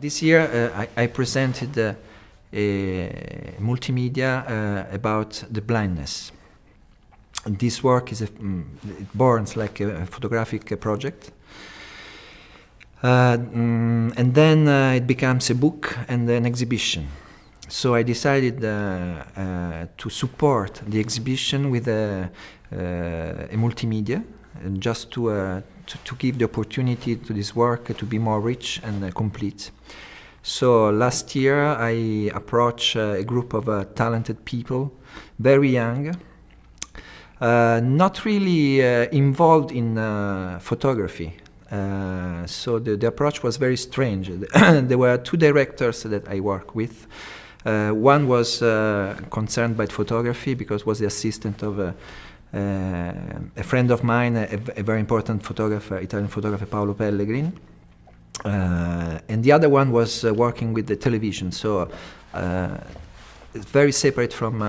This year I presented a multimedia about the blindness. This work is it borns like a photographic project. And then it becomes a book and an exhibition. So I decided to support the exhibition with a multimedia, just to give the opportunity to this work to be more rich and complete. So last year I approached a group of talented people, very young, not really involved in photography. So the approach was very strange. There were two directors that I work with. One was concerned by photography because was the assistant of a friend of mine, a very important photographer, Italian photographer, Paolo Pellegrin. And the other one was working with the television, so it's very separate from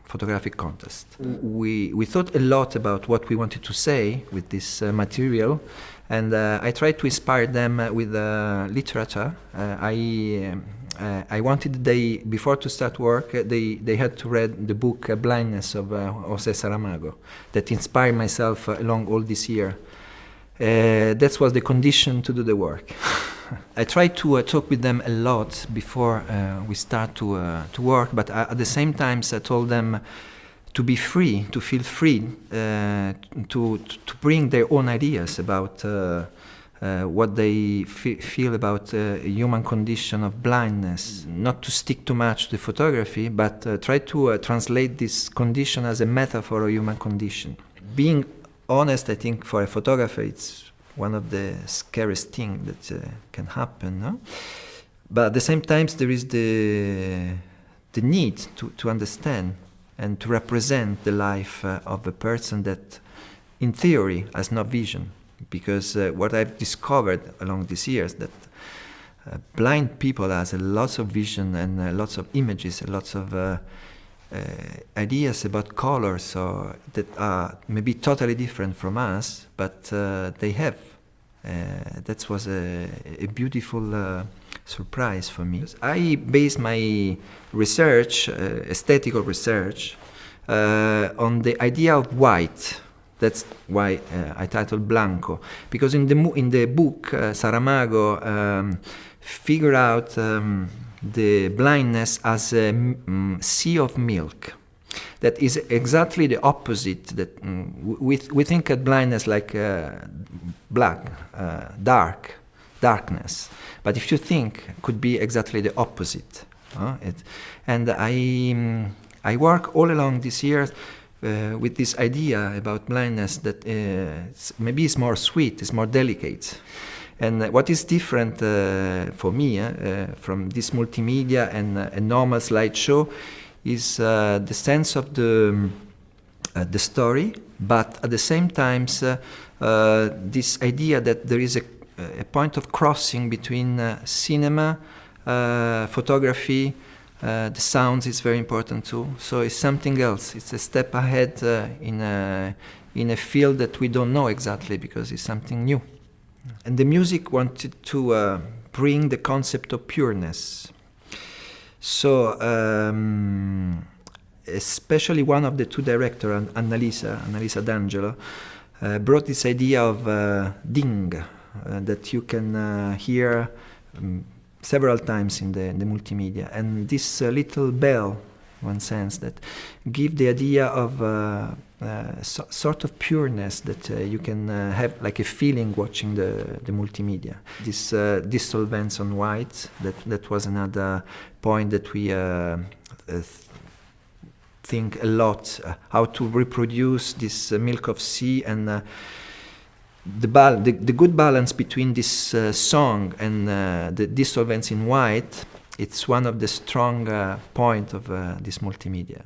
photographic contest. We thought a lot about what we wanted to say with this material, and I tried to inspire them with literature. I wanted before to start work, they had to read the book Blindness of José Saramago, that inspired myself along all this year. That was the condition to do the work. I tried to talk with them a lot before we start to work, but at the same time I told them to be free, to feel free, to bring their own ideas about what they feel about human condition of blindness. Not to stick too much to the photography, but try to translate this condition as a metaphor of human condition. Being honest, I think for a photographer it's one of the scariest things that can happen, no? But at the same time there is the need to understand and to represent the life of a person that in theory has no vision. Because what I've discovered along these years that blind people has lots of vision and lots of images, lots of ideas about colors that are maybe totally different from us, but they have. That was a beautiful surprise for me. I based my research, aesthetical research, on the idea of white. That's why I titled Blanco, because in the book Saramago figured out the blindness as a sea of milk. That is exactly the opposite. That we think of blindness like black, darkness. But if you think, it could be exactly the opposite. And I work all along these years with this idea about blindness that maybe it's more sweet, it's more delicate. And what is different for me from this multimedia and a normal slideshow is the sense of the story, but at the same time this idea that there is a point of crossing between cinema, photography. The sounds is very important too. So it's something else. It's a step ahead in a field that we don't know exactly because it's something new. And the music wanted to bring the concept of pureness. So especially one of the two directors, Annalisa D'Angelo, brought this idea of ding that you can hear several times in the multimedia, and this little bell, one sense, that give the idea of sort of pureness that you can have like a feeling watching the multimedia. This dissolvents on white, that was another point that we think a lot, how to reproduce this milk of sea and the good balance between this song and the dissolvents in white. It's one of the strong points of this multimedia.